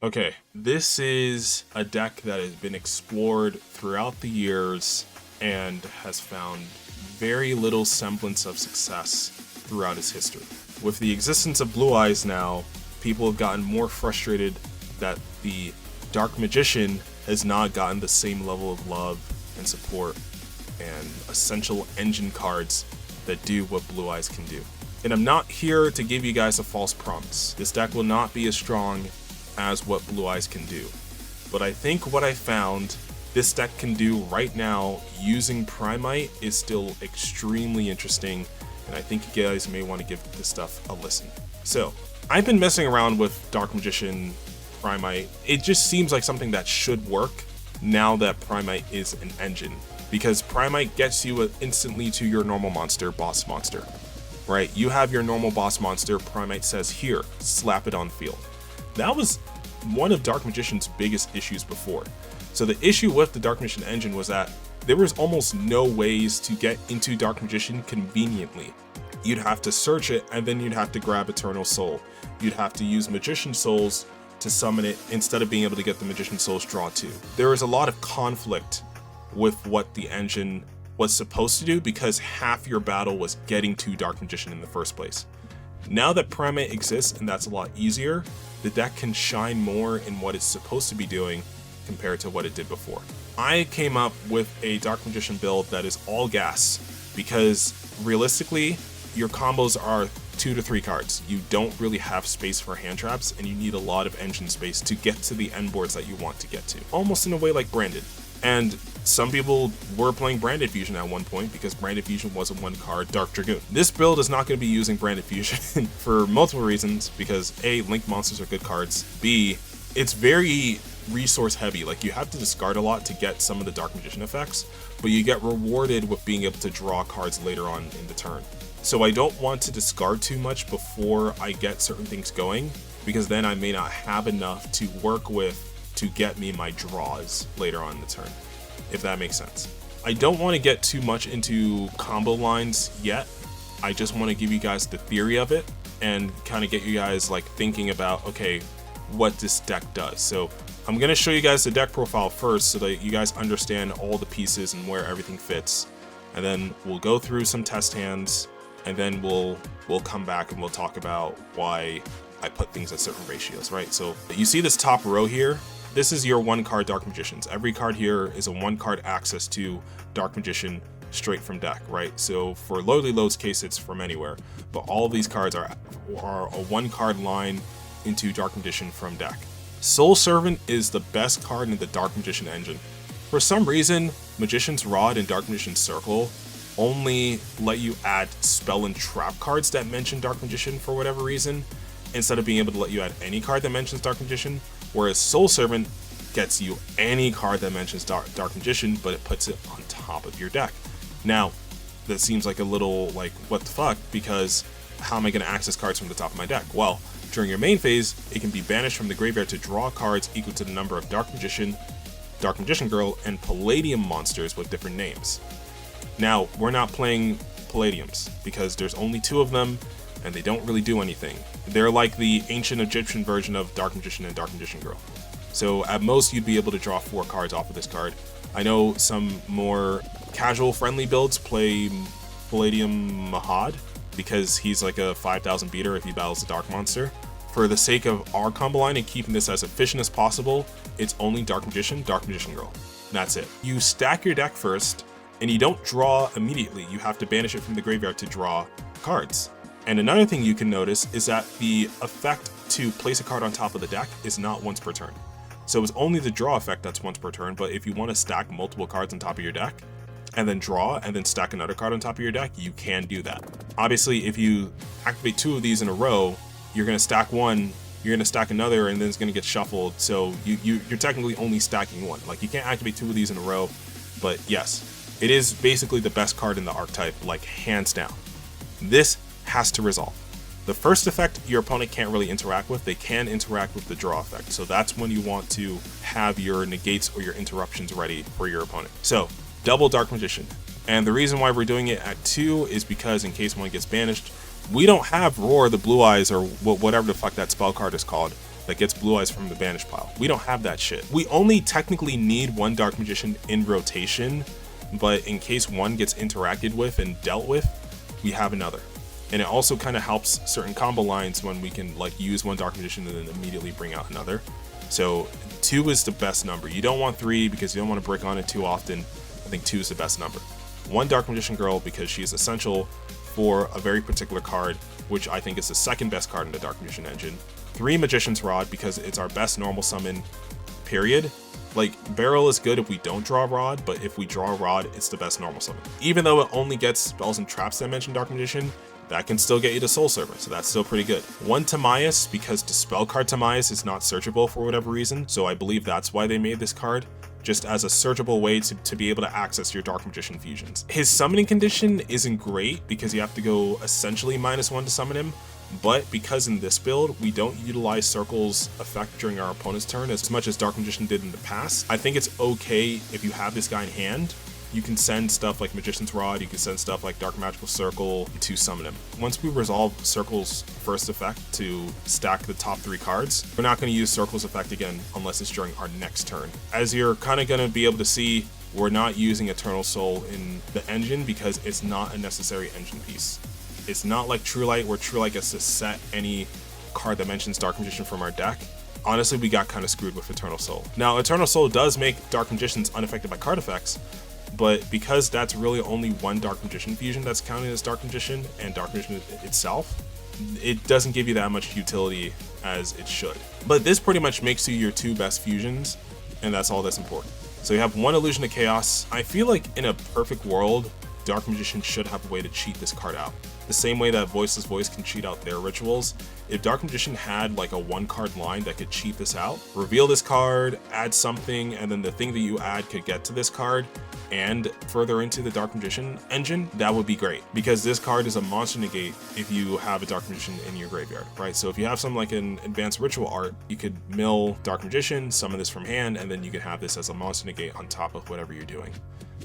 Okay, this is a deck that has been explored throughout the years and has found very little semblance of success throughout its history. With the existence of Blue Eyes now, people have gotten more frustrated that the Dark Magician has not gotten the same level of love and support and essential engine cards that do what Blue Eyes can do. And I'm not here to give you guys a false promise. This deck will not be as strong as what Blue Eyes can do. But I think what I found this deck can do right now using Primite is still extremely interesting, and I think you guys may want to give this stuff a listen. So, I've been messing around with Dark Magician Primite. It just seems like something that should work now that Primite is an engine, because Primite gets you instantly to your normal monster, boss monster, right? You have your normal boss monster, Primite says, here, slap it on the field. That was one of Dark Magician's biggest issues before. So the issue with the Dark Magician engine was that there was almost no ways to get into Dark Magician conveniently. You'd have to search it, and then you'd have to grab Eternal Soul. You'd have to use Magician Souls to summon it instead of being able to get the Magician Souls draw too. There was a lot of conflict with what the engine was supposed to do because half your battle was getting to Dark Magician in the first place. Now that Primate exists and that's a lot easier, the deck can shine more in what it's supposed to be doing compared to what it did before. I came up with a Dark Magician build that is all gas because realistically, your combos are 2 to 3 cards. You don't really have space for hand traps and you need a lot of engine space to get to the end boards that you want to get to. Almost in a way like Branded. And some people were playing Branded Fusion at one point because Branded Fusion was a 1-card Dark Dragoon. This build is not going to be using Branded Fusion for multiple reasons, because A, Link monsters are good cards, B, it's very resource heavy. Like, you have to discard a lot to get some of the Dark Magician effects, but you get rewarded with being able to draw cards later on in the turn. So I don't want to discard too much before I get certain things going, because then I may not have enough to work with to get me my draws later on in the turn, if that makes sense. I don't want to get too much into combo lines yet. I just want to give you guys the theory of it and kind of get you guys like thinking about, okay, what this deck does. So I'm going to show you guys the deck profile first so that you guys understand all the pieces and where everything fits. And then we'll go through some test hands, and then we'll come back and we'll talk about why I put things at certain ratios, right? So you see this top row here? This is your 1-card Dark Magicians. Every card here is a 1-card access to Dark Magician straight from deck, right? So for Lowly Load's case, it's from anywhere, but all of these cards are a 1-card line into Dark Magician from deck. Soul Servant is the best card in the Dark Magician engine. For some reason, Magician's Rod and Dark Magician's Circle only let you add spell and trap cards that mention Dark Magician for whatever reason, instead of being able to let you add any card that mentions Dark Magician. Whereas Soul Servant gets you any card that mentions Dark Magician, but it puts it on top of your deck. Now, that seems like a little like, what the fuck, because how am I going to access cards from the top of my deck? Well, during your main phase, it can be banished from the graveyard to draw cards equal to the number of Dark Magician Girl, and Palladium monsters with different names. Now, we're not playing Palladiums because there's only 2 of them, and they don't really do anything. They're like the ancient Egyptian version of Dark Magician and Dark Magician Girl. So at most, you'd be able to draw 4 cards off of this card. I know some more casual friendly builds play Palladium Mahad because he's like a 5,000 beater if he battles a dark monster. For the sake of our combo line and keeping this as efficient as possible, it's only Dark Magician Girl. That's it. You stack your deck first, and you don't draw immediately. You have to banish it from the graveyard to draw cards. And another thing you can notice is that the effect to place a card on top of the deck is not once per turn. So it's only the draw effect that's once per turn, but if you want to stack multiple cards on top of your deck, and then draw, and then stack another card on top of your deck, you can do that. Obviously, if you activate 2 of these in a row, you're going to stack one, you're going to stack another, and then it's going to get shuffled, so you're technically only stacking 1. Like, you can't activate 2 of these in a row, but yes, it is basically the best card in the archetype, like, hands down. This has to resolve. The first effect your opponent can't really interact with. They can interact with the draw effect, so that's when you want to have your negates or your interruptions ready for your opponent. So, double Dark Magician. And the reason why we're doing it at 2 is because in case one gets banished, we don't have Roar the Blue Eyes or whatever the fuck that spell card is called that gets Blue Eyes from the banish pile. We don't have that shit. We only technically need one Dark Magician in rotation, but in case one gets interacted with and dealt with, we have another. And it also kind of helps certain combo lines when we can like use one Dark Magician and then immediately bring out another. So 2 is the best number. You don't want 3 because you don't want to break on it too often. I think 2 is the best number. 1 Dark Magician Girl because she is essential for a very particular card, which I think is the second best card in the Dark Magician engine. 3 Magician's Rod because it's our best normal summon, period. Like, Barrel is good if we don't draw Rod, but if we draw Rod, it's the best normal summon. Even though it only gets spells and traps that mention Dark Magician, that can still get you to Soul Server, so that's still pretty good. 1 Timaeus, because Dispel card Timaeus is not searchable for whatever reason, so I believe that's why they made this card, just as a searchable way to be able to access your Dark Magician fusions. His summoning condition isn't great, because you have to go essentially -1 to summon him, but because in this build, we don't utilize Circle's effect during our opponent's turn as much as Dark Magician did in the past, I think it's okay if you have this guy in hand. You can send stuff like Magician's Rod, you can send stuff like Dark Magical Circle to summon him. Once we resolve Circle's first effect to stack the top 3 cards, we're not going to use Circle's effect again unless it's during our next turn. As you're kind of going to be able to see, we're not using Eternal Soul in the engine because it's not a necessary engine piece. It's not like True Light, where True Light gets to set any card that mentions Dark Magician from our deck. Honestly, we got kind of screwed with Eternal Soul. Now, Eternal Soul does make Dark Magicians unaffected by card effects, but because that's really only 1 Dark Magician fusion that's counted as Dark Magician and Dark Magician itself, it doesn't give you that much utility as it should. But this pretty much makes you your 2 best fusions, and that's all that's important. So you have 1 Illusion of Chaos. I feel like in a perfect world, Dark Magician should have a way to cheat this card out. The same way that Voiceless Voice can cheat out their rituals, if Dark Magician had like a 1-card line that could cheat this out, reveal this card, add something, and then the thing that you add could get to this card and further into the Dark Magician engine, that would be great. Because this card is a monster negate if you have a Dark Magician in your graveyard, right? So if you have something like an Advanced Ritual Art, you could mill Dark Magician, summon this from hand, and then you could have this as a monster negate on top of whatever you're doing.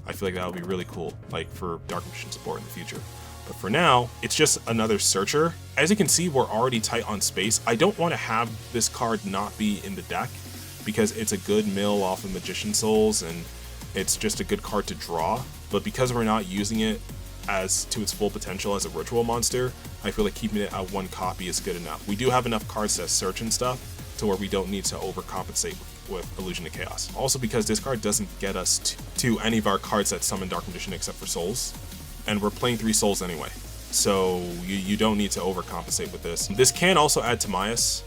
I feel like that would be really cool, like for Dark Magician support in the future. But for now, it's just another searcher. As you can see, we're already tight on space. I don't want to have this card not be in the deck because it's a good mill off of Magician Souls and it's just a good card to draw. But because we're not using it as to its full potential as a ritual monster, I feel like keeping it at 1 copy is good enough. We do have enough cards that search and stuff to where we don't need to overcompensate with Illusion of Chaos. Also because this card doesn't get us to any of our cards that summon Dark Magician except for Souls. And we're playing 3 Souls anyway, so you don't need to overcompensate with this. This can also add Timaeus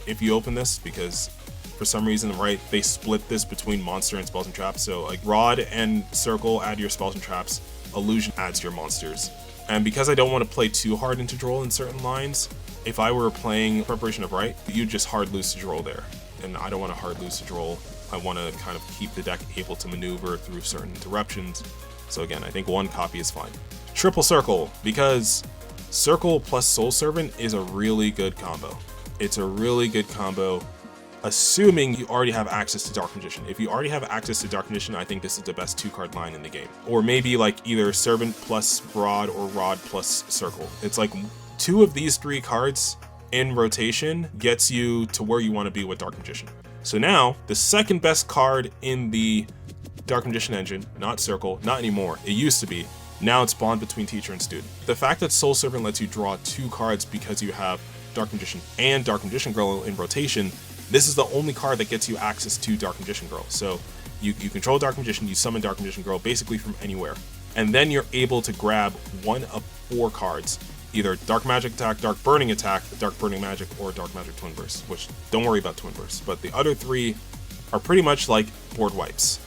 if you open this, because for some reason, right, they split this between monster and spells and traps. So like Rod and Circle add your spells and traps, Illusion adds your monsters. And because I don't want to play too hard into Droll in certain lines, if I were playing Preparation of Right, you just hard lose to Droll there. And I don't want to hard lose to Droll. I want to kind of keep the deck able to maneuver through certain interruptions. So again, I think 1 copy is fine. Triple Circle, because Circle plus Soul Servant is a really good combo. It's a really good combo, assuming you already have access to Dark Magician. If you already have access to Dark Magician, I think this is the best 2-card line in the game. Or maybe like either Servant plus Rod or Rod plus Circle. It's like 2 of these 3 cards in rotation gets you to where you want to be with Dark Magician. So now, the second best card in the Dark Magician engine, not Circle, not anymore. It used to be. Now it's Bond between teacher and student. The fact that Soul Servant lets you draw 2 cards because you have Dark Magician and Dark Magician Girl in rotation, this is the only card that gets you access to Dark Magician Girl. So you control Dark Magician, you summon Dark Magician Girl basically from anywhere. And then you're able to grab 1 of 4 cards, either Dark Magic Attack, Dark Burning Attack, Dark Burning Magic, or Dark Magic Twin Burst, which don't worry about Twin Burst, but the other 3 are pretty much like board wipes.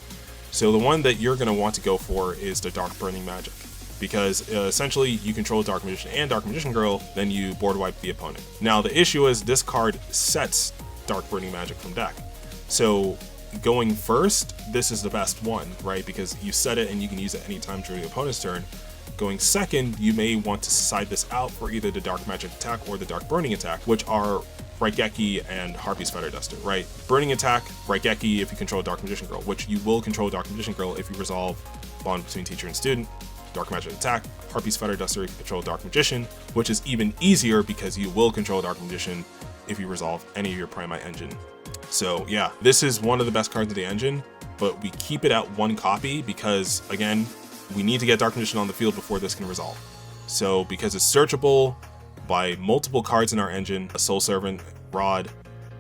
So the one that you're going to want to go for is the Dark Burning Magic, because essentially you control Dark Magician and Dark Magician Girl, then you board wipe the opponent. Now the issue is this card sets Dark Burning Magic from deck. So going first, this is the best one, right? Because you set it and you can use it anytime during the opponent's turn. Going second, you may want to side this out for either the Dark Magic Attack or the Dark Burning Attack, which are Raigeki and Harpy's Feather Duster, right? Burning Attack, Raigeki if you control Dark Magician Girl, which you will control Dark Magician Girl if you resolve Bond between teacher and student. Dark Magic Attack, Harpy's Feather Duster if you control Dark Magician, which is even easier because you will control Dark Magician if you resolve any of your Primite engine. So yeah, this is one of the best cards of the engine, but we keep it at 1 copy because, again, we need to get Dark Magician on the field before this can resolve. So because it's searchable by multiple cards in our engine, a Soul Servant, Rod,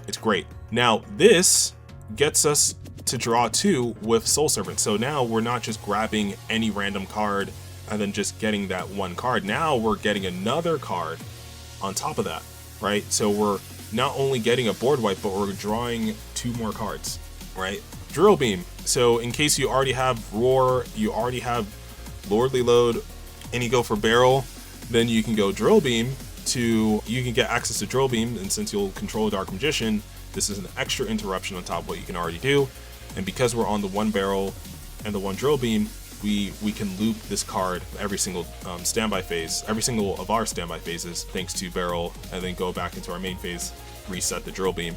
it's great. Now this gets us to draw 2 with Soul Servant. So now we're not just grabbing any random card and then just getting that 1 card. Now we're getting another card on top of that, right? So we're not only getting a board wipe, but we're drawing 2 more cards, right? Drill Beam. So in case you already have Roar, you already have Lordly Load, and you go for Barrel, then you can go Drill Beam you can get access to Drill Beam, and since you'll control Dark Magician, this is an extra interruption on top of what you can already do. And because we're on the 1 Barrel and the 1 Drill Beam, we can loop this card every single standby phase, every single of our standby phases, thanks to Barrel, and then go back into our main phase, reset the Drill Beam.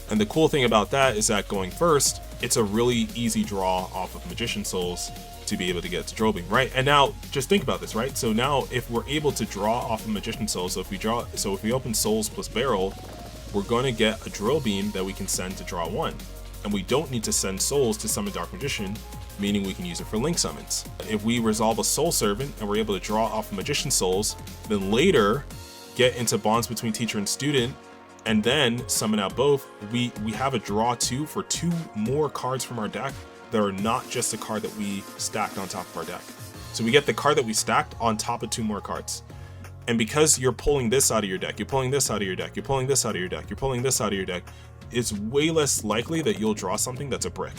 And the cool thing about that is that going first, it's a really easy draw off of Magician Souls to be able to get to Drill Beam, right? And now just think about this, right? So now if we're able to draw off of Magician Souls, so if we open Souls plus Barrel, we're going to get a Drill Beam that we can send to draw 1. And we don't need to send Souls to summon Dark Magician, meaning we can use it for link summons. If we resolve a Soul Servant and we're able to draw off Magician Souls, then later get into Bonds Between Teacher and Student, and then summon out both, we have a draw 2 for 2 more cards from our deck that are not just a card that we stacked on top of our deck. So we get the card that we stacked on top of 2 more cards. And because you're pulling this out of your deck, you're pulling this out of your deck, you're pulling this out of your deck, you're pulling this out of your deck, it's way less likely that you'll draw something that's a brick,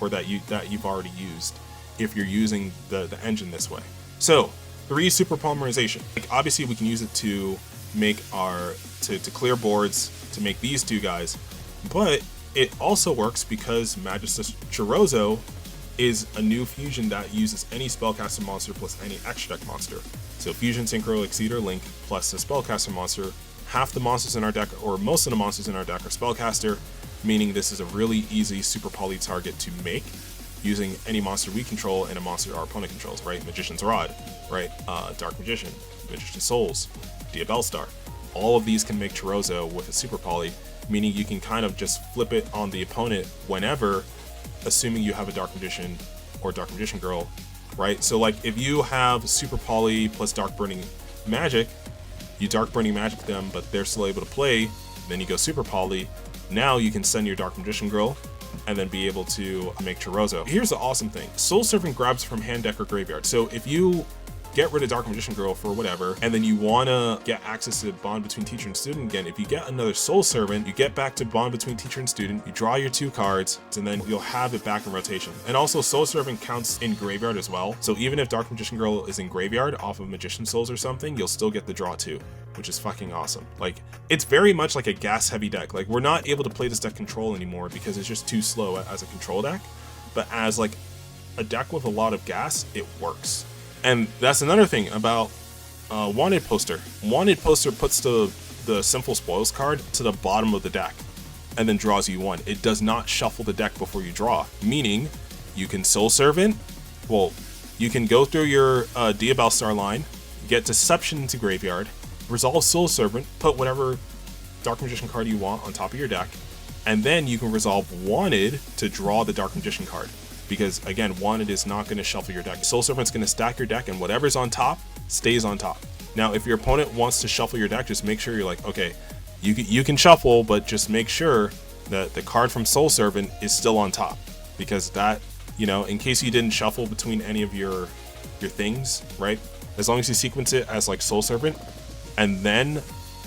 or that you've already used if you're using the engine this way. So 3, Super Polymerization. Like, obviously we can use it to make to clear boards, to make these 2 guys, but it also works because Magistus Chirozzo is a new fusion that uses any spellcaster monster plus any extra deck monster. So Fusion, Synchro, Exceeder, Link plus a spellcaster monster. Half the monsters in our deck, or most of the monsters in our deck, are spellcaster, meaning this is a really easy super poly target to make using any monster we control and a monster our opponent controls, right? Magician's Rod, right? Dark Magician, Magician Souls, Diabellstar. All of these can make Chirozzo with a super poly, meaning you can kind of just flip it on the opponent whenever, assuming you have a Dark Magician or Dark Magician Girl, right? So like if you have Super Poly plus Dark Burning Magic, you Dark Burning Magic them, but they're still able to play, then you go Super Poly. Now you can send your Dark Magician Girl and then be able to make Chirozzo. Here's the awesome thing. Soul Servant grabs from hand, deck, or graveyard. So if you get rid of Dark Magician Girl for whatever, and then you want to get access to Bond Between Teacher and Student again, if you get another Soul Servant, you get back to Bond Between Teacher and Student, you draw your 2 cards, and then you'll have it back in rotation. And also Soul Servant counts in graveyard as well. So even if Dark Magician Girl is in graveyard off of Magician Souls or something, you'll still get the draw 2, which is fucking awesome. Like, it's very much like a gas heavy deck. Like, we're not able to play this deck control anymore because it's just too slow as a control deck, but as like a deck with a lot of gas, it works. And that's another thing about Wanted Poster. Wanted Poster puts the Sinful Spoils card to the bottom of the deck and then draws you 1. It does not shuffle the deck before you draw, meaning you can Soul Servant, you can go through your Diabellstar line, get Deception into graveyard, resolve Soul Servant, put whatever Dark Magician card you want on top of your deck, and then you can resolve Wanted to draw the Dark Magician card. Because again, Wanted is not going to shuffle your deck. Soul Servant's going to stack your deck, and whatever's on top stays on top. Now, if your opponent wants to shuffle your deck, just make sure you're like, okay, you can shuffle, but just make sure that the card from Soul Servant is still on top, because that, you know, in case you didn't shuffle between any of your things, right? As long as you sequence it as like Soul Servant, and then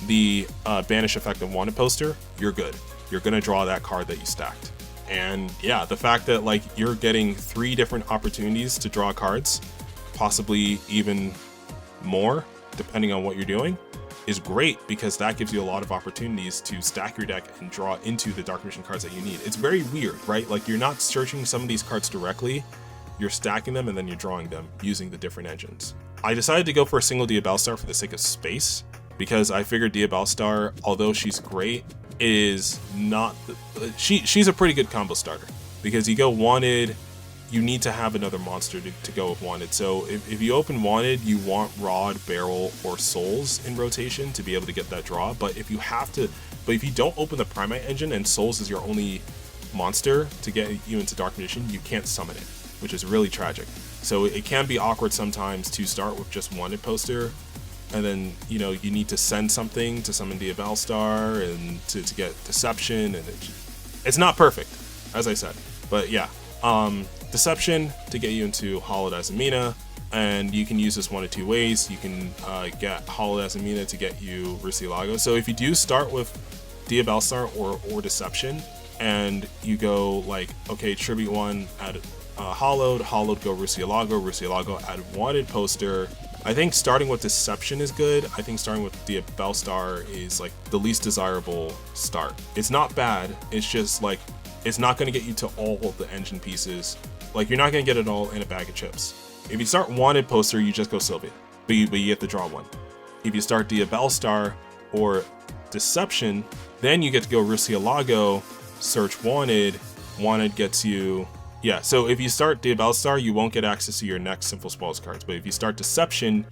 the banish effect of Wanted Poster, you're good. You're going to draw that card that you stacked. And yeah, the fact that like you're getting 3 different opportunities to draw cards, possibly even more depending on what you're doing, is great, because that gives you a lot of opportunities to stack your deck and draw into the Dark Magician cards that you need. It's very weird, right? Like, you're not searching some of these cards directly, you're stacking them and then you're drawing them using the different engines. I decided to go for a single Diabellstar for the sake of space, because I figured Diabellstar, although she's great, is not she's a pretty good combo starter, because you go Wanted, you need to have another monster to go with Wanted. So if you open Wanted, you want Rod, Barrel, or Souls in rotation to be able to get that draw. But if you don't open the Primite engine and Souls is your only monster to get you into Dark Magician, you can't summon it, which is really tragic. So it can be awkward sometimes to start with just Wanted poster, and then you need to send something to summon Diabellstar and to get Deception, and it's not perfect, as I said. But yeah, Deception to get you into Hollowed Azamina, and you can use this one of two ways. You can get Hollowed Azamina to get you Murcielago. So if you do start with Diabellstar or Deception, and you go like, okay, tribute one, add Hollowed go Murcielago, add Wanted poster. I think starting with Deception is good. I think starting with Diabellstar is like the least desirable start. It's not bad, it's just like, it's not going to get you to all of the engine pieces. Like, you're not going to get it all in a bag of chips. If you start Wanted poster, you just go Sylvia, but you get to draw one. If you start Diabellstar or Deception, then you get to go Murcielago, search Wanted. Wanted gets you... Yeah, so if you start Diabellstar, you won't get access to your next Sinful Spoils cards. But if you start Deception,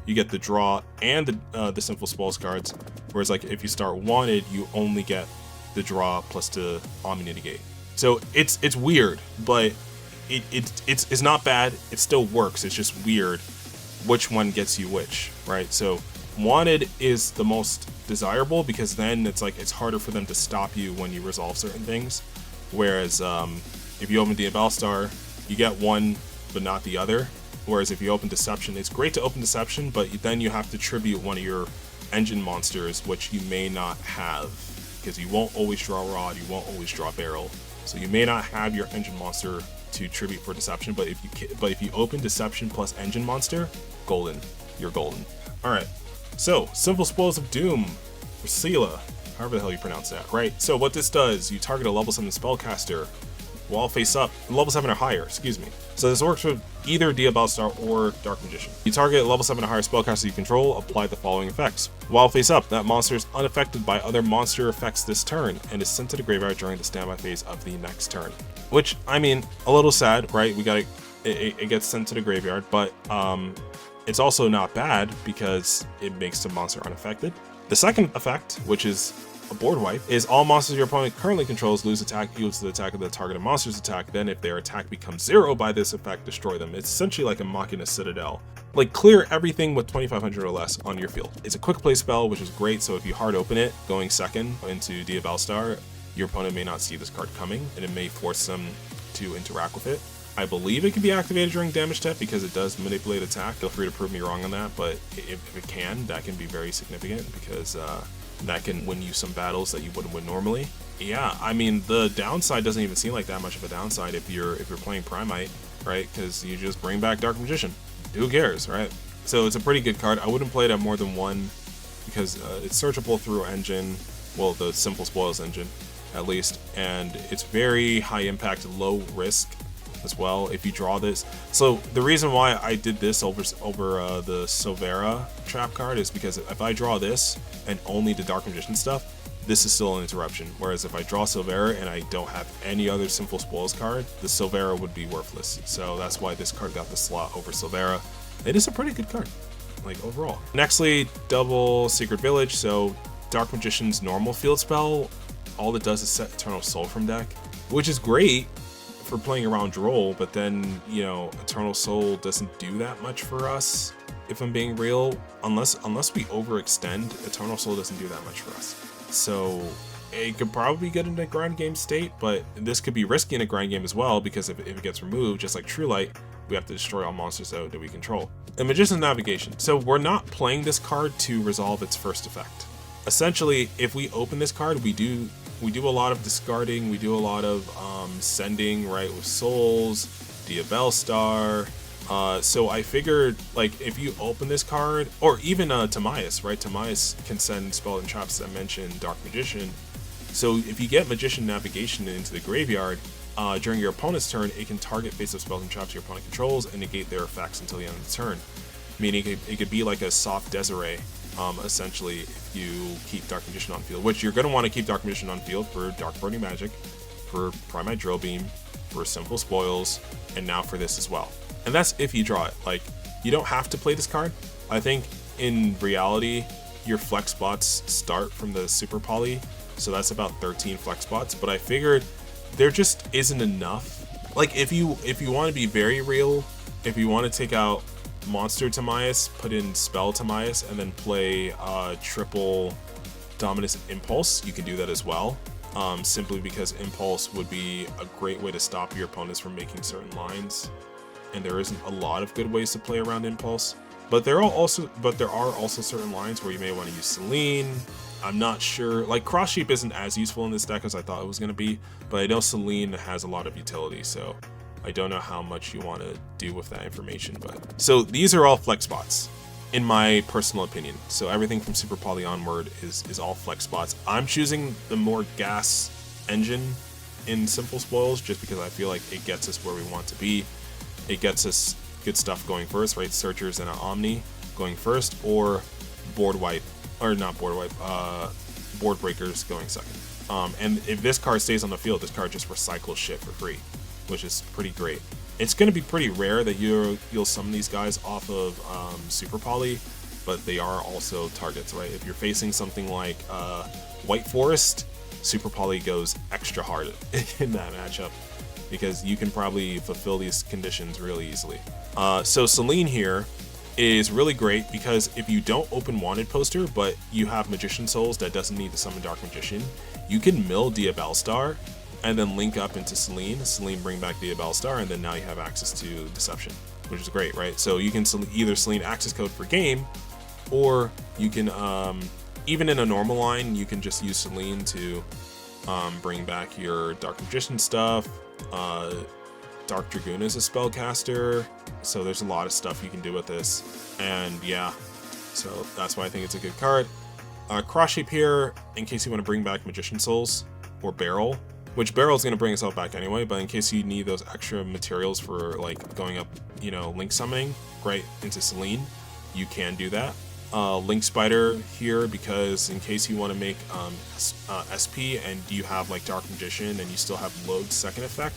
you get the draw and the Sinful Spoils cards. Whereas, like, if you start Wanted, you only get the draw plus the Omni Negate. So it's weird, but it's not bad. It still works. It's just weird which one gets you which, right? So Wanted is the most desirable because then it's like it's harder for them to stop you when you resolve certain things. Whereas if you open Diabellstar, you get one but not the other. Whereas if you open Deception, it's great to open Deception, but then you have to tribute one of your engine monsters, which you may not have, because you won't always draw Rod, you won't always draw Barrel. So you may not have your engine monster to tribute for Deception, but if you open Deception plus engine monster, golden. You're golden. All right. So Sinful Spoils of Doom, or Sela, however the hell you pronounce that, right? So what this does, you target a level 7 spellcaster while face up, level 7 or higher, excuse me. So this works with either Diabellstar or Dark Magician. You target a level 7 or higher spellcaster you control, apply the following effects. While face up, that monster is unaffected by other monster effects this turn and is sent to the graveyard during the standby phase of the next turn. Which, I mean, a little sad, right? It gets sent to the graveyard, but it's also not bad because it makes the monster unaffected. The second effect, which is a board wipe, is all monsters your opponent currently controls lose attack equals to the attack of the targeted monster's attack. Then if their attack becomes 0 by this effect, destroy them. It's essentially like a Machina Citadel. Like, clear everything with 2500 or less on your field. It's a quick play spell, which is great, so if you hard open it, going second into Diabellstar, your opponent may not see this card coming, and it may force them to interact with it. I believe it can be activated during damage step because it does manipulate attack. Feel free to prove me wrong on that, but if it can, that can be very significant because that can win you some battles that you wouldn't win normally. Yeah, I mean, the downside doesn't even seem like that much of a downside if you're playing Primite, right? Because you just bring back Dark Magician. Who cares, right? So it's a pretty good card. I wouldn't play it at more than one because it's searchable through engine, well, the Sinful Spoils engine at least, and it's very high impact, low risk as well if you draw this. So the reason why I did this over the Silvera trap card is because if I draw this and only the Dark Magician stuff, this is still an interruption. Whereas if I draw Silvera and I don't have any other Sinful Spoils card, the Silvera would be worthless. So that's why this card got the slot over Silvera. It is a pretty good card, like, overall. Nextly, double Secret Village. So Dark Magician's normal field spell, all it does is set Eternal Soul from deck, which is great for playing around Droll, but then, you know, Eternal Soul doesn't do that much for us, if I'm being real. Unless we overextend, Eternal Soul doesn't do that much for us. So it could probably get into grind game state, but this could be risky in a grind game as well, because if it gets removed, just like True Light, we have to destroy all monsters that we control. And Magician's Navigation. So we're not playing this card to resolve its first effect. Essentially, if we open this card, we do a lot of discarding, we do a lot of sending, right, with Souls, Diabellstar. So I figured, like, if you open this card, or even Timaeus, right? Timaeus can send spell and traps that mention Dark Magician. So if you get Magician Navigation into the graveyard, during your opponent's turn, it can target face-up spells and traps your opponent controls and negate their effects until the end of the turn. Meaning it could be like a soft Desiree, essentially, if you keep Dark Magician on field, which you're going to want to keep Dark Magician on field for Dark Burning Magic, for Primite Drill Beam, for Simple Spoils, and now for this as well. And that's if you draw it. Like, you don't have to play this card. I think in reality, your flex spots start from the Super Poly, so that's about 13 flex spots, but I figured there just isn't enough. Like, if you want to be very real, if you want to take out Monster Timaeus, put in Spell Timaeus, and then play triple Dominus Impulse, you can do that as well. Simply because Impulse would be a great way to stop your opponents from making certain lines, and there isn't a lot of good ways to play around Impulse. But there are also certain lines where you may want to use Selene. I'm not sure. Like, Cross Sheep isn't as useful in this deck as I thought it was going to be, but I know Selene has a lot of utility, so I don't know how much you want to do with that information. But so these are all flex spots, in my personal opinion. So everything from Super Poly onward is all flex spots. I'm choosing the more gas engine in Simple Spoils just because I feel like it gets us where we want to be. It gets us good stuff going first, right? Searchers and an Omni going first, or board wipe, or not board wipe, board breakers going second. And if this card stays on the field, this card just recycles shit for free, which is pretty great. It's going to be pretty rare that you'll summon these guys off of Super Poly, but they are also targets, right? If you're facing something like White Forest, Super Poly goes extra hard in that matchup, because you can probably fulfill these conditions really easily. So Selene here is really great because if you don't open Wanted poster, but you have Magician Souls that doesn't need to summon Dark Magician, you can mill Diabellstar and then link up into Selene. Selene bring back Diabellstar, and then now you have access to Deception, which is great, right? So you can either Selene access code for game, or you can, even in a normal line, you can just use Selene to bring back your Dark Magician stuff. Dark Dragoon is a spellcaster, so there's a lot of stuff you can do with this, and yeah, so that's why I think it's a good card. Cross Shape here, in case you want to bring back Magician Souls, or Barrel, which Barrel is going to bring itself back anyway, but in case you need those extra materials for like going up, you know, Link summoning right into Selene, you can do that. Link Spider here, because in case you want to make SP and you have like Dark Magician and you still have Load second effect,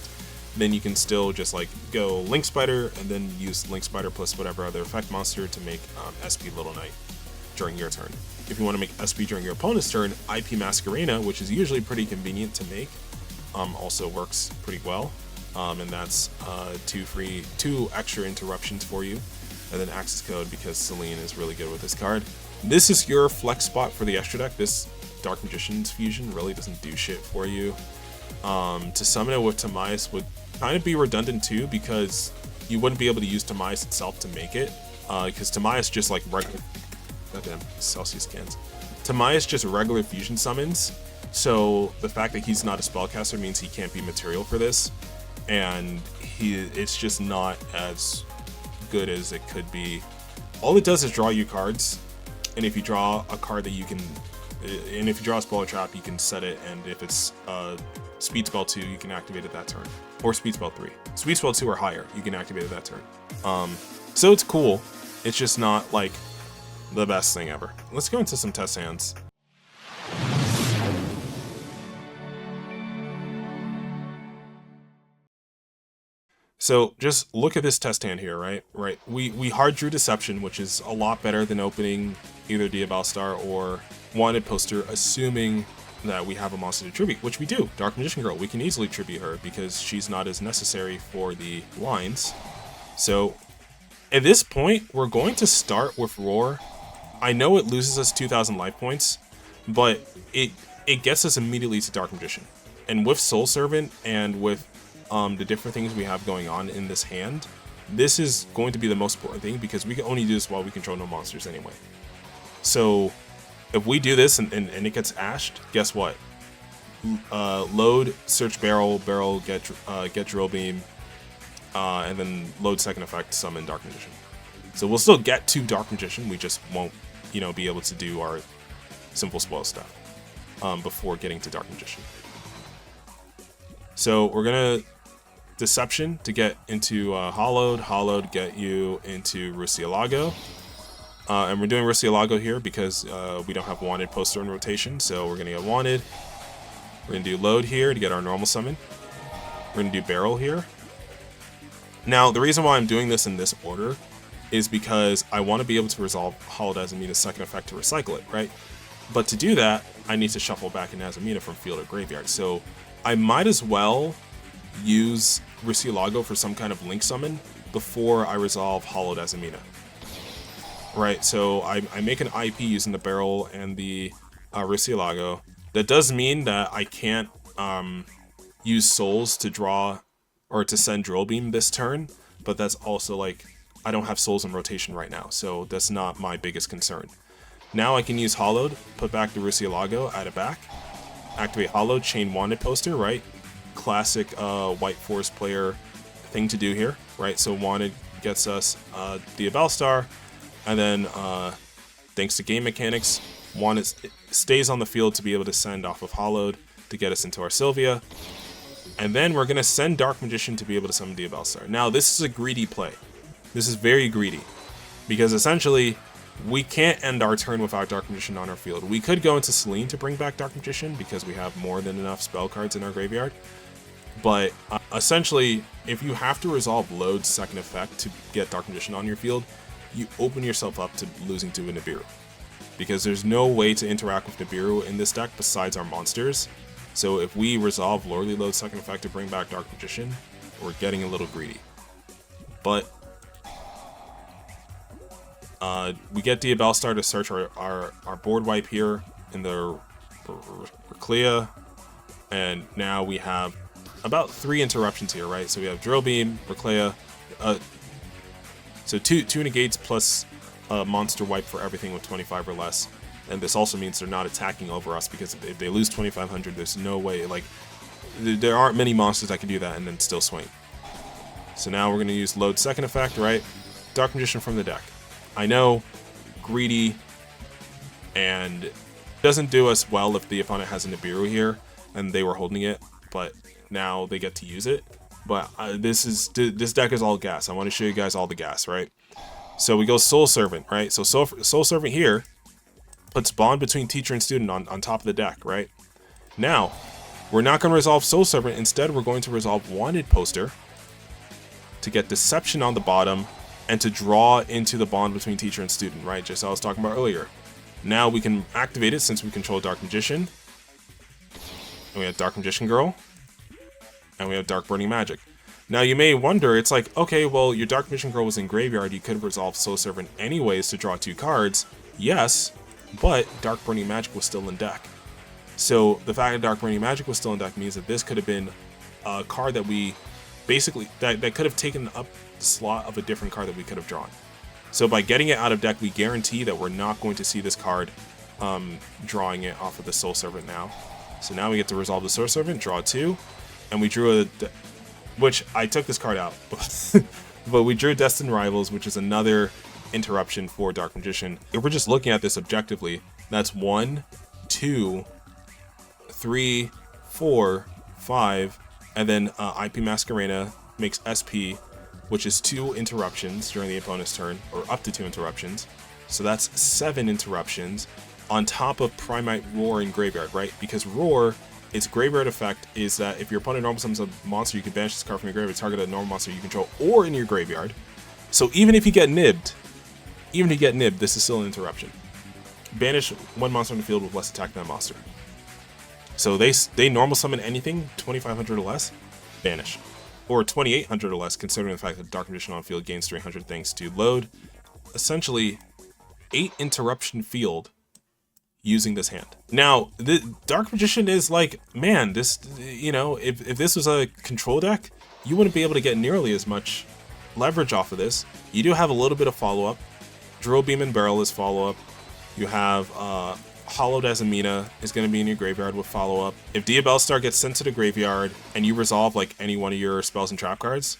then you can still just like go Link Spider and then use Link Spider plus whatever other effect monster to make SP Little Knight during your turn. If you want to make SP during your opponent's turn, IP Masquerena, which is usually pretty convenient to make, also works pretty well, and that's two extra interruptions for you, and then access code because Selene is really good with this card. This is your flex spot for the extra deck. This Dark Magician's fusion really doesn't do shit for you. To summon it with Timaeus would kind of be redundant too, because you wouldn't be able to use Timaeus itself to make it, because Timaeus just like regular, goddamn Celsius cans. Timaeus just regular fusion summons, so the fact that he's not a spellcaster means he can't be material for this, and it's just not as good as it could be. All it does is draw you cards, and if you draw a card that you can, and if you draw a Spoiler Trap, you can set it, and if it's Speed Spell 2, you can activate it that turn, or Speed Spell 3. Speed Spell 2 or higher, you can activate it that turn. So it's cool, it's just not like the best thing ever. Let's go into some test hands. So just look at this test hand here, right? We hard drew Deception, which is a lot better than opening either Diabellstar or Wanted poster, assuming that we have a monster to tribute, which we do. Dark Magician Girl, we can easily tribute her because she's not as necessary for the lines. So at this point, we're going to start with Roar. I know it loses us 2,000 life points, but it gets us immediately to Dark Magician. And with Soul Servant and with the different things we have going on in this hand, this is going to be the most important thing, because we can only do this while we control no monsters anyway. So if we do this and it gets ashed, guess what? Load, search Barrel, get Drill Beam, and then load second effect, summon Dark Magician. So we'll still get to Dark Magician, we just won't, you know, be able to do our Simple Spoil stuff before getting to Dark Magician. So we're gonna Deception to get into Hollowed get you into Rusialago. And we're doing Rusialago here because we don't have Wanted poster in rotation, so we're gonna get Wanted. We're gonna do Load here to get our normal summon. We're going to do Barrel here. Now, the reason why I'm doing this in this order is because I want to be able to resolve Hollowed Azamina's second effect to recycle it, right? But to do that, I need to shuffle back in Azamina from field or graveyard. So I might as well use Murcielago for some kind of link summon before I resolve Hollowed Azamina. Right, so I make an IP using the Barrel and the Murcielago. That does mean that I can't use Souls to draw or to send Drill Beam this turn, but that's also like, I don't have Souls in rotation right now, so that's not my biggest concern. Now I can use Hollowed, put back the Murcielago, add it back, activate Hollowed, chain Wanted poster, right? Classic White Forest player thing to do here, right? So Wanted gets us the Abelstar, and then thanks to game mechanics, Wanted stays on the field to be able to send off of Hollowed to get us into our Sylvia. And then we're going to send Dark Magician to be able to summon the Abelstar. Now, this is a greedy play. This is very greedy. Because essentially, we can't end our turn without Dark Magician on our field. We could go into Selene to bring back Dark Magician because we have more than enough spell cards in our graveyard. But essentially, if you have to resolve Load's second effect to get Dark Magician on your field, you open yourself up to losing to a Nibiru. Because there's no way to interact with Nibiru in this deck besides our monsters. So if we resolve Lordly Load's second effect to bring back Dark Magician, we're getting a little greedy. But we get the Abelstar to search our board wipe here in the Reclea, and now we have about 3 interruptions here, right? So we have Drill Beam, Reclea, so two negates plus monster wipe for everything with 25 or less. And this also means they're not attacking over us, because if they lose 2500, there's no way, like, there aren't many monsters that can do that and then still swing. So now we're going to use Load second effect, right? Dark Magician from the deck. I know, greedy, and doesn't do us well if the opponent has a Nibiru here and they were holding it, but now they get to use it. But this deck is all gas. I want to show you guys all the gas, right? So we go Soul Servant, right? So Soul Servant here puts bond between teacher and student on top of the deck, right? Now, we're not going to resolve Soul Servant. Instead, we're going to resolve Wanted poster to get Deception on the bottom and to draw into the bond between teacher and student, right? Just as I was talking about earlier. Now we can activate it since we control Dark Magician. And we have Dark Magician Girl. And we have Dark Burning Magic. Now you may wonder, it's like, okay, well, your Dark Magician Girl was in graveyard. You could have resolved Soul Servant anyways to draw 2 cards. Yes, but Dark Burning Magic was still in deck. So the fact that Dark Burning Magic was still in deck means that this could have been a card that we basically, that could have taken up the slot of a different card that we could have drawn. So by getting it out of deck, we guarantee that we're not going to see this card drawing it off of the Soul Servant now. So now we get to resolve the Soul Servant, draw 2, and we drew which I took this card out, but we drew Destined Rivals, which is another interruption for Dark Magician. If we're just looking at this objectively, that's 1, 2, 3, 4, 5, and then IP Masquerena makes SP, which is 2 interruptions during the opponent's turn, or up to 2 interruptions. So that's 7 interruptions on top of Primite Roar in graveyard, right? Because Roar, its graveyard effect is that if your opponent normal summons a monster, you can banish this card from your graveyard, target a normal monster you control or in your graveyard. So even if you get nibbed, this is still an interruption. Banish 1 monster on the field with less attack than that monster. So they normal summon anything 2500 or less, banish. Or 2800 or less, considering the fact that Dark Magician on field gains 300 thanks to Load. Essentially, 8 interruption field using this hand. Now, the Dark Magician is like, man, this, you know, if this was a control deck, you wouldn't be able to get nearly as much leverage off of this. You do have a little bit of follow-up. Drill Beam and Barrel is follow-up. You have Hollowed Azamina is going to be in your graveyard with follow-up. If Diabellstar gets sent to the graveyard and you resolve like any one of your spells and trap cards,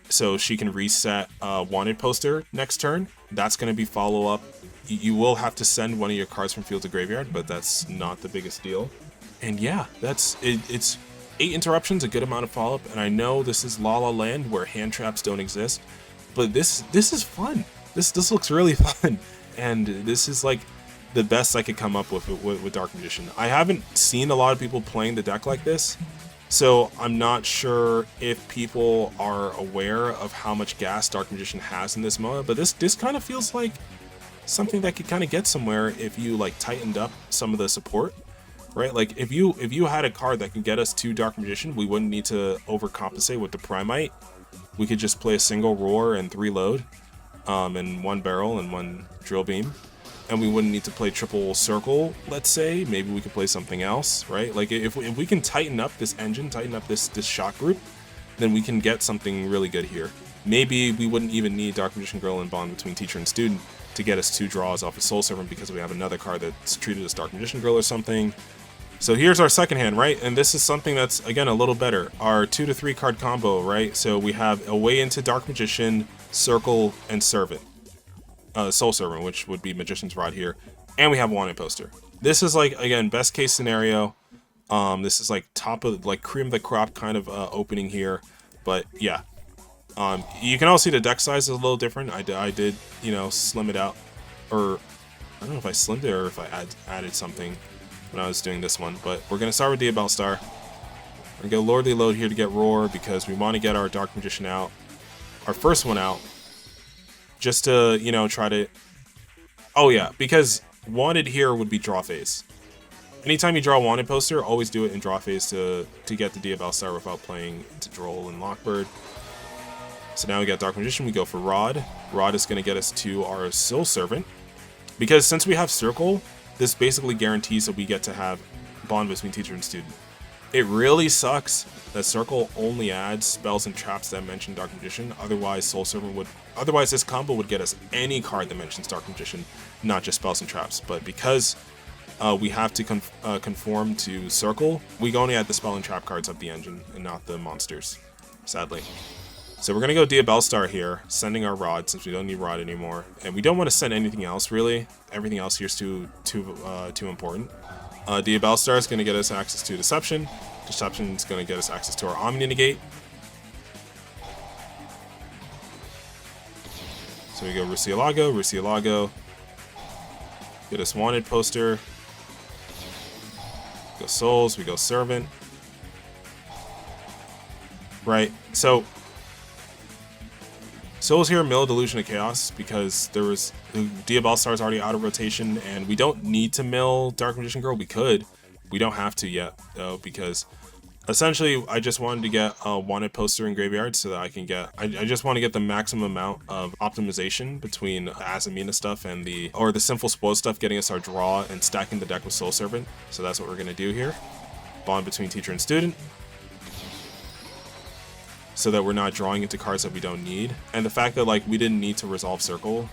so she can reset Wanted poster next turn, that's going to be follow-up. You will have to send one of your cards from field to graveyard, but that's not the biggest deal. And yeah, that's it. It's 8 interruptions, a good amount of follow-up, and I know this is La La Land where hand traps don't exist, but this is fun. This looks really fun, and this is like the best I could come up with Dark Magician. I haven't seen a lot of people playing the deck like this, So I'm not sure if people are aware of how much gas Dark Magician has in this MOA, but this kind of feels like something that could kind of get somewhere if you like tightened up some of the support, right? Like if you had a card that can get us to Dark Magician, we wouldn't need to overcompensate with the Primite. We could just play a single Roar and 3 load, and 1 barrel and 1 drill beam, and we wouldn't need to play triple circle. Let's say maybe we could play something else, right? Like if we can tighten up this engine, tighten up this shot group, then we can get something really good here. Maybe we wouldn't even need Dark Magician Girl and Bond Between Teacher and Student to get us 2 draws off of Soul Servant because we have another card that's treated as Dark Magician Girl or something. So here's our second hand, right? And this is something that's, again, a little better. Our 2 to 3 card combo, right? So we have a way into Dark Magician, Circle, and Servant. Soul Servant, which would be Magician's Rod here. And we have Wanted Poster. This is like, again, best case scenario. This is like top of, like cream of the crop kind of opening here. But yeah. You can also see the deck size is a little different. I did, you know, slim it out. Or, I don't know if I slimmed it or if I added something when I was doing this one, but we're going to start with Diabell Star. We're going to go Lordly Load here to get Roar because we want to get our Dark Magician out, our first one out, just to, you know, try to... Oh yeah, because Wanted here would be draw phase. Anytime you draw a Wanted poster, always do it in draw phase to get the Diabell Star without playing into Droll and Lockbird. So now we got Dark Magician, we go for Rod. Rod is going to get us to our Soul Servant, because since we have Circle, this basically guarantees that we get to have Bond Between Teacher and Student. It really sucks that Circle only adds spells and traps that mention Dark Magician. Otherwise, Soul Servant would. Otherwise, this combo would get us any card that mentions Dark Magician, not just spells and traps. But because we have to conform to Circle, we only add the spell and trap cards of the engine and not the monsters, sadly. So we're going to go Diabell Star here, sending our Rod since we don't need Rod anymore. And we don't want to send anything else, really. Everything else here is too important. Diabell Star is going to get us access to Deception. Deception is going to get us access to our Omni Negate. So we go Rusialago. Get us Wanted Poster. We go Souls, we go Servant. Right, so... Souls here mill Delusion of Chaos because there was Diabell Star is already out of rotation, and we don't need to mill Dark Magician Girl. We could, we don't have to yet though, because essentially I just wanted to get a Wanted Poster in Graveyard so that I can get. I just want to get the maximum amount of optimization between Azamina stuff and the Sinful Spoil stuff, getting us our draw and stacking the deck with Soul Servant. So that's what we're gonna do here. Bond Between Teacher and Student, so that we're not drawing into cards that we don't need. And the fact that like we didn't need to resolve Circle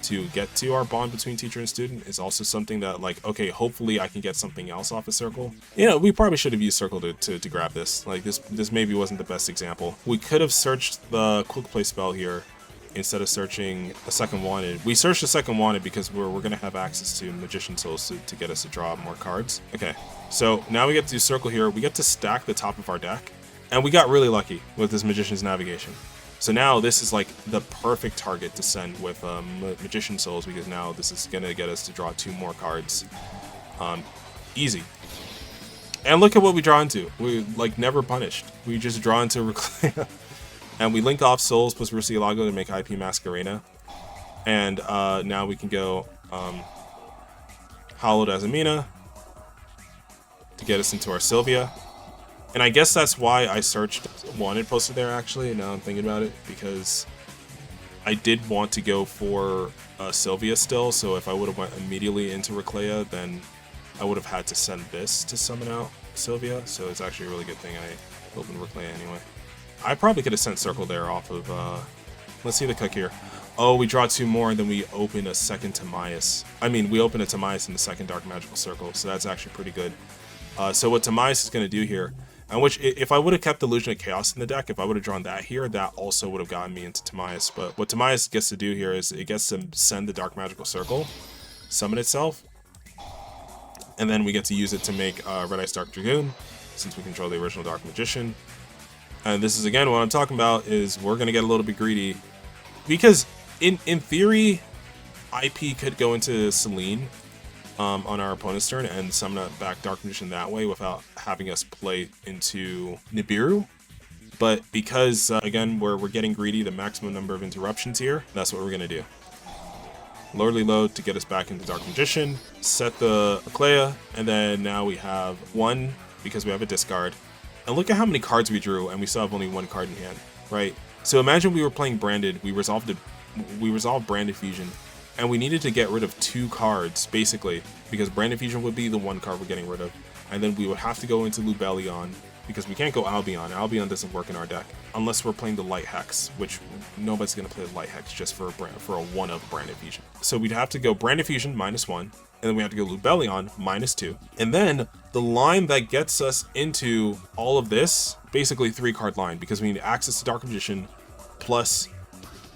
to get to our Bond Between Teacher and Student is also something that like, okay, hopefully I can get something else off of Circle. You know, we probably should have used Circle to grab this. Like this maybe wasn't the best example. We could have searched the Quick Play spell here instead of searching a second Wanted. We searched a second Wanted because we're gonna have access to Magician Souls to get us to draw more cards. Okay, so now we get to do Circle here. We get to stack the top of our deck. And we got really lucky with this Magician's Navigation. So now this is like the perfect target to send with Magician Souls, because now this is going to get us to draw 2 more cards. Easy. And look at what we draw into. We like never punished. We just draw into Reclaya. And we link off Souls plus Rusialago to make IP Masquerena. And now we can go Hallowed Azamina to get us into our Sylvia. And I guess that's why I searched Wanted Poster there, actually, now I'm thinking about it, because I did want to go for Sylvia still, so if I would have went immediately into Reclaya, then I would have had to send this to summon out Sylvia, so it's actually a really good thing I opened Reclaya anyway. I probably could have sent Circle there off of, let's see the cook here. Oh, we draw 2 more, and then we open a second Timaeus. I mean, we open a Timaeus in the second Dark Magical Circle, so that's actually pretty good. So what Timaeus is going to do here, and which, if I would have kept Illusion of Chaos in the deck, if I would have drawn that here, that also would have gotten me into Timaeus. But what Timaeus gets to do here is it gets to send the Dark Magical Circle, summon itself, and then we get to use it to make Red Ice Dark Dragoon, since we control the original Dark Magician. And this is, again, what I'm talking about is we're going to get a little bit greedy. Because, in theory, IP could go into Selene, on our opponent's turn and summon a back Dark Magician that way without having us play into Nibiru. But because, again, we're getting greedy, the maximum number of interruptions here, that's what we're going to do. Lordly Load to get us back into Dark Magician, set the Clea, and then now we have 1 because we have a discard. And look at how many cards we drew, and we still have only 1 card in hand, right? So imagine we were playing Branded, we resolved Branded Fusion, and we needed to get rid of 2 cards, basically, because Branded Fusion would be the 1 card we're getting rid of. And then we would have to go into Lubellion, because we can't go Albion. Albion doesn't work in our deck, unless we're playing the Light Hex, which nobody's going to play the Light Hex just for a 1 of Branded Fusion. So we'd have to go Branded Fusion -1, and then we have to go Lubellion -2. And then the line that gets us into all of this, basically 3-card line, because we need access to Dark Magician, plus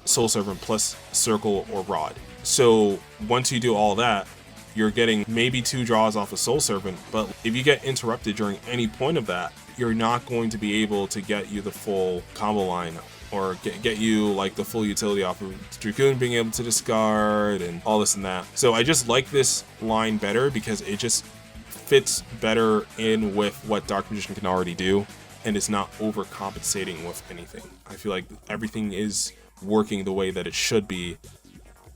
Soul Servant, plus Circle or Rod. So once you do all that, you're getting maybe 2 draws off of Soul Servant, but if you get interrupted during any point of that, you're not going to be able to get you the full combo line, or get you like the full utility off of Dracoon being able to discard and all this and that. So I just like this line better because it just fits better in with what Dark Magician can already do, and it's not overcompensating with anything. I feel like everything is working the way that it should be,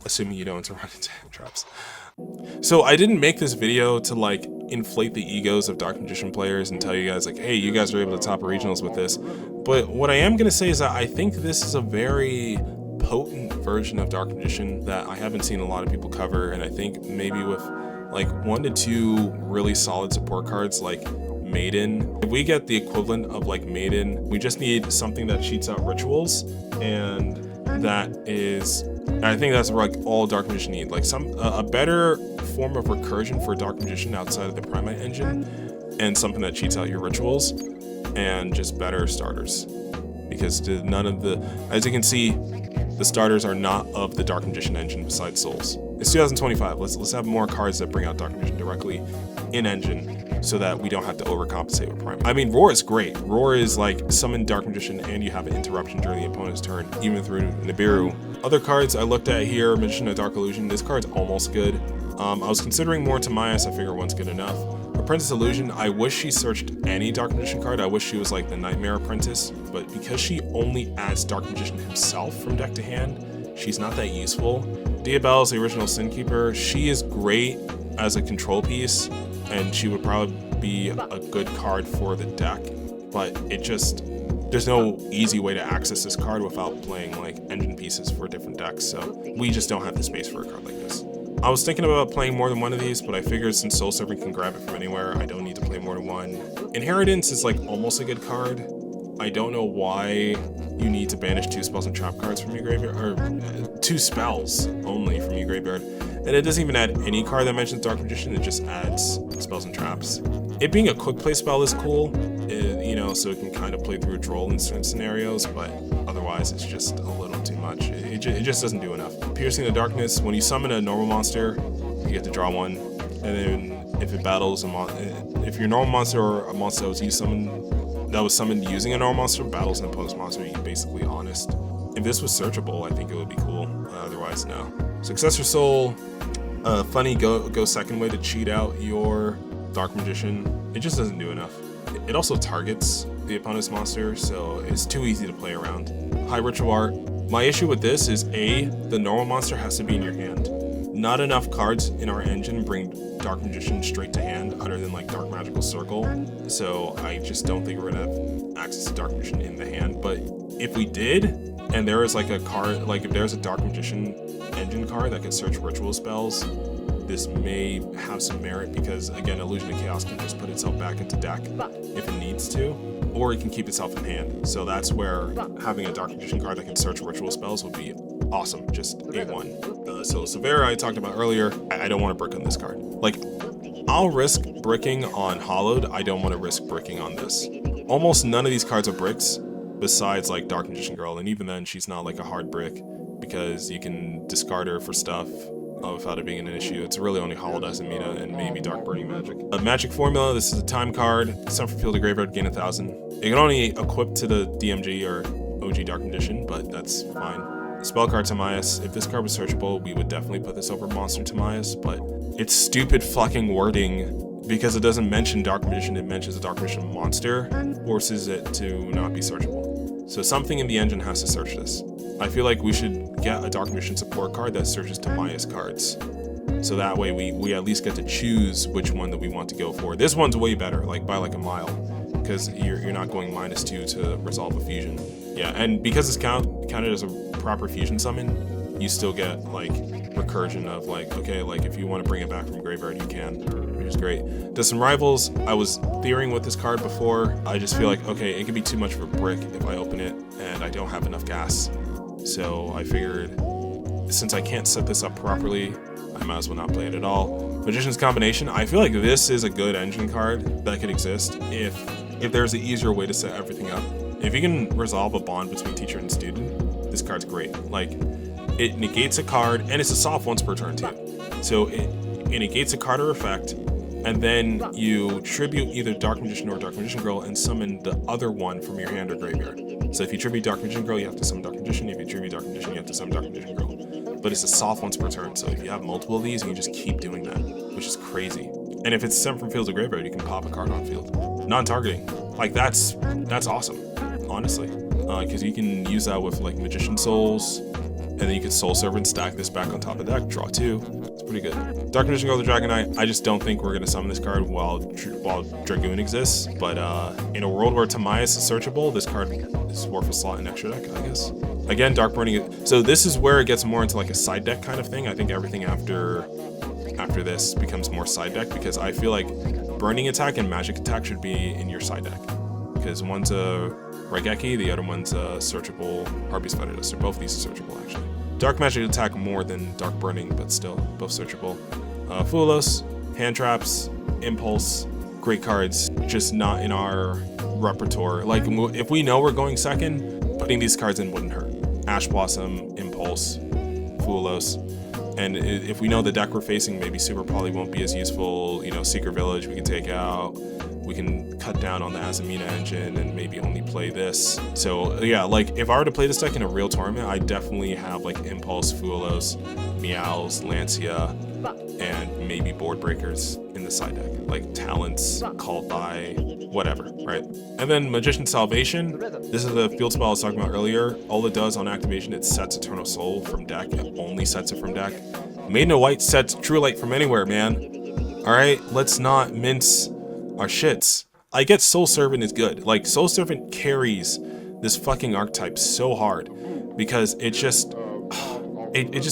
assuming you don't run into hand traps. So I didn't make this video to like inflate the egos of Dark Magician players and tell you guys like, hey, you guys are able to top regionals with this. But what I am going to say is that I think this is a very potent version of Dark Magician that I haven't seen a lot of people cover, and I think maybe with like 1 to 2 really solid support cards like Maiden. If we get the equivalent of like Maiden, we just need something that cheats out rituals, and that is, I think that's like all Dark Magician need. Like a better form of recursion for Dark Magician outside of the Primate engine, and something that cheats out your rituals, and just better starters. Because none of the, as you can see, the starters are not of the Dark Magician engine besides Souls. It's 2025. Let's have more cards that bring out Dark Magician directly in engine, so that we don't have to overcompensate with Prime. I mean, Roar is great. Roar is like summon Dark Magician and you have an interruption during the opponent's turn, even through Nibiru. Other cards I looked at here, Magician of Dark Illusion. This card's almost good. I was considering more Timaeus. I figure 1's good enough. Apprentice Illusion, I wish she searched any Dark Magician card. I wish she was like the Nightmare Apprentice, but because she only adds Dark Magician himself from deck to hand, she's not that useful. Diabelle is the original Sin Keeper. She is great as a control piece, and she would probably be a good card for the deck, but there's no easy way to access this card without playing like engine pieces for different decks, so we just don't have the space for a card like this. I was thinking about playing more than 1 of these, but I figured since Soul Servant can grab it from anywhere, I don't need to play more than 1. Inheritance is like almost a good card. I don't know why you need to banish 2 spells and trap cards from your graveyard, or 2 spells only from your graveyard. And it doesn't even add any card that mentions Dark Magician, it just adds spells and traps. It being a quick play spell is cool, you know, so it can kind of play through a troll in certain scenarios, but otherwise it's just a little too much. It just doesn't do enough. Piercing the Darkness, when you summon a normal monster, you get to draw 1, and then if it battles if your normal monster or a monster that was summoned using a normal monster battles an opponent's monster, you're basically honest. If this was searchable, I think it would be cool. Otherwise, no. Successor Soul, funny go second way to cheat out your Dark Magician. It just doesn't do enough. It also targets the opponent's monster, so it's too easy to play around. High Ritual Art. My issue with this is the normal monster has to be in your hand. Not enough cards in our engine bring Dark Magician straight to hand other than like Dark Magical Circle, so I just don't think we're gonna have access to Dark Magician in the hand. But if we did, and there is like a card, like if there's a Dark Magician engine card that can search ritual spells, this may have some merit, because again, Illusion of Chaos can just put itself back into deck if it needs to, or it can keep itself in hand. So that's where having a Dark Magician card that can search ritual spells would be awesome, just A1. So Severa I talked about earlier, I don't want to brick on this card. Like, I'll risk bricking on Hollowed, I don't want to risk bricking on this. Almost none of these cards are bricks, besides like Dark Magician Girl, and even then she's not like a hard brick, because you can discard her for stuff without it being an issue. It's really only Hollowed as Amina and maybe Dark Burning Magic. Magic Formula, this is a time card. Send from field to graveyard, gain 1,000. It can only equip to the DMG or OG Dark Magician, but that's fine. Spell card Timaeus. If this card was searchable, we would definitely put this over Monster Timaeus, but it's stupid fucking wording because it doesn't mention Dark Magician, it mentions a Dark Magician monster, forces it to not be searchable. So something in the engine has to search this. I feel like we should get a Dark Magician support card that searches Timaeus cards. So that way we at least get to choose which one that we want to go for. This one's way better, like by like a mile, because you're not going -2 to resolve a fusion. Yeah, and because it's counted as a proper fusion summon, you still get like recursion of like, okay, like if you want to bring it back from graveyard, you can, which is great. Does some rivals. I was theorying with this card before. I just feel like, okay, it could be too much of a brick if I open it and I don't have enough gas. So I figured, since I can't set this up properly, I might as well not play it at all. Magician's Combination. I feel like this is a good engine card that could exist if there's an easier way to set everything up. If you can resolve a bond between teacher and student, this card's great. Like, it negates a card, and it's a soft once per turn too. So it negates a card or effect, and then you tribute either Dark Magician or Dark Magician Girl and summon the other one from your hand or graveyard. So if you tribute Dark Magician Girl, you have to summon Dark Magician. If you tribute Dark Magician, you have to summon Dark Magician Girl. But it's a soft once per turn, so if you have multiple of these, you can just keep doing that, which is crazy. And if it's sent from field to graveyard, you can pop a card on field. Non-targeting. Like, that's awesome, honestly. Because you can use that with, like, Magician Souls, and then you can Soul Servant, stack this back on top of deck, draw 2. It's pretty good. Dark Magician Girl, the Dragon Knight. I just don't think we're going to summon this card while Dragoon exists. But in a world where Timaeus is searchable, this card is worth a slot in extra deck, I guess. Again, Dark Burning. So this is where it gets more into like a side deck kind of thing. I think everything after this becomes more side deck, because I feel like Burning Attack and Magic Attack should be in your side deck. Because one's a Raigeki, the other one's a searchable Harpy's Feather Duster. Both of these are searchable, actually. Dark Magic Attack more than Dark Burning, but still, both searchable. Fulos, Hand Traps, Impulse, great cards, just not in our repertoire. Like, if we know we're going second, putting these cards in wouldn't hurt. Ash Blossom, Impulse, Fulos. And if we know the deck we're facing, maybe Super Poly won't be as useful. You know, Secret Village we can take out. We can cut down on the Azamina engine and maybe only play this. So yeah, like if I were to play this deck in a real tournament, I definitely have like Impulse, Fulos, Meows, Lancia, and maybe Board Breakers in the side deck. Like Talents, Called By, whatever, right? And then Magician Salvation. This is the field spell I was talking about earlier. All it does on activation, it sets Eternal Soul from deck. It only sets it from deck. Maiden of White sets True Light from anywhere, man. All right, let's not mince our shits. I get Soul Servant is good. Like, Soul Servant carries this fucking archetype so hard because it just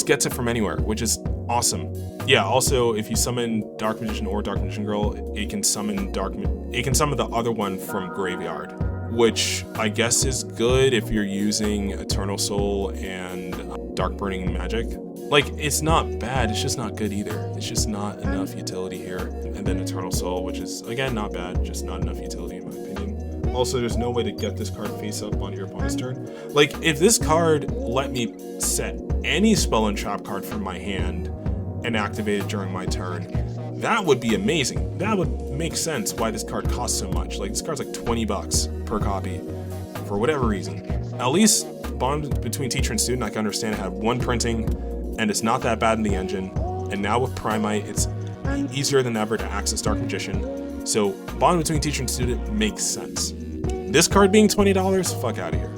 gets it from anywhere, which is awesome. Yeah, also if you summon Dark Magician or Dark Magician Girl, it can summon the other one from graveyard, which I guess is good if you're using Eternal Soul and Dark Burning Magic. Like, it's not bad, it's just not good either. It's just not enough utility here. And then Eternal Soul, which is, again, not bad, just not enough utility in my opinion. Also, there's no way to get this card face up on your opponent's turn. Like, if this card let me set any spell and trap card from my hand and activate it during my turn, that would be amazing. That would make sense why this card costs so much. Like, this card's like $20 per copy for whatever reason. At least bond between teacher and student, I can understand, have one printing, and it's not that bad in the engine. And now with Primite, it's easier than ever to access Dark Magician. So bond between teacher and student makes sense. This card being $20, fuck out of here.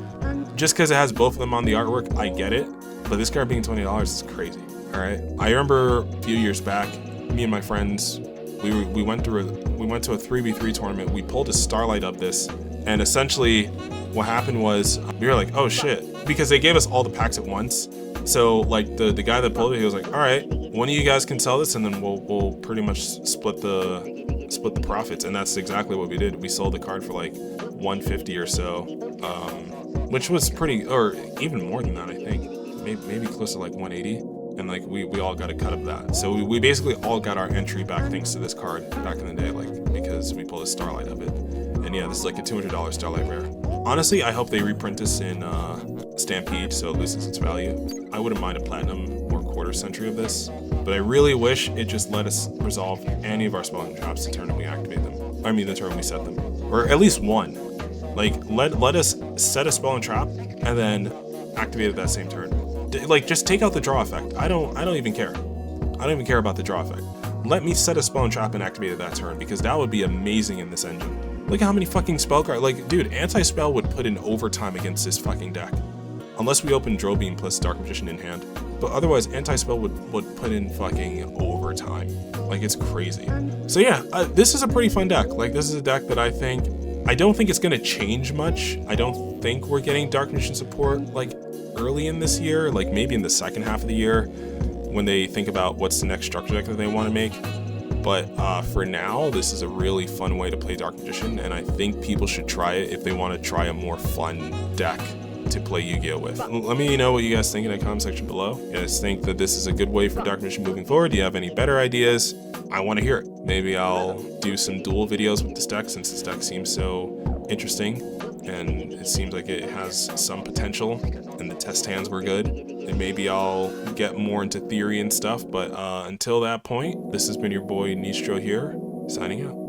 Just because it has both of them on the artwork, I get it. But this card being $20 is crazy. All right. I remember a few years back, me and my friends, we went to a 3v3 tournament. We pulled a Starlight of this, and essentially what happened was we were like, oh shit, because they gave us all the packs at once. So like the guy that pulled it, he was like, all right, one of you guys can sell this, and then we'll pretty much split the profits. And that's exactly what we did. We sold the card for like $150 or so, which was pretty, or even more than that, I think, maybe close to like $180. And like we all got a cut of that. So we basically all got our entry back thanks to this card back in the day, like because we pulled a Starlight of it. And yeah, this is like a $200 Starlight rare. Honestly, I hope they reprint this in Stampede so it loses its value. I wouldn't mind a Platinum or Quarter Century of this, but I really wish it just let us resolve any of our spell and traps the turn that we activate them. I mean the turn we set them. Or at least one. Like let us set a spell and trap and then activate it that same turn. Like, just take out the draw effect. I don't even care. I don't even care about the draw effect. Let me set a spell and trap and activate it that turn, because that would be amazing in this engine. Look at how many fucking spell cards. Like, dude, anti-spell would put in overtime against this fucking deck. Unless we open Drill Beam plus Dark Magician in hand. But otherwise, anti-spell would put in fucking overtime. Like, it's crazy. So yeah, this is a pretty fun deck. Like, this is a deck that I don't think it's gonna change much. I don't think we're getting Dark Magician support, like, early in this year. Like, maybe in the second half of the year, when they think about what's the next structure deck that they want to make. But for now, this is a really fun way to play Dark Magician, and I think people should try it if they want to try a more fun deck to play Yu-Gi-Oh! With. Let me know what you guys think in the comment section below. You guys think that this is a good way for Dark Magician moving forward? Do you have any better ideas? I want to hear it. Maybe I'll do some duel videos with this deck, since this deck seems so interesting, and it seems like it has some potential, and the test hands were good. And maybe I'll get more into theory and stuff, but until that point, this has been your boy Nistro here, signing out.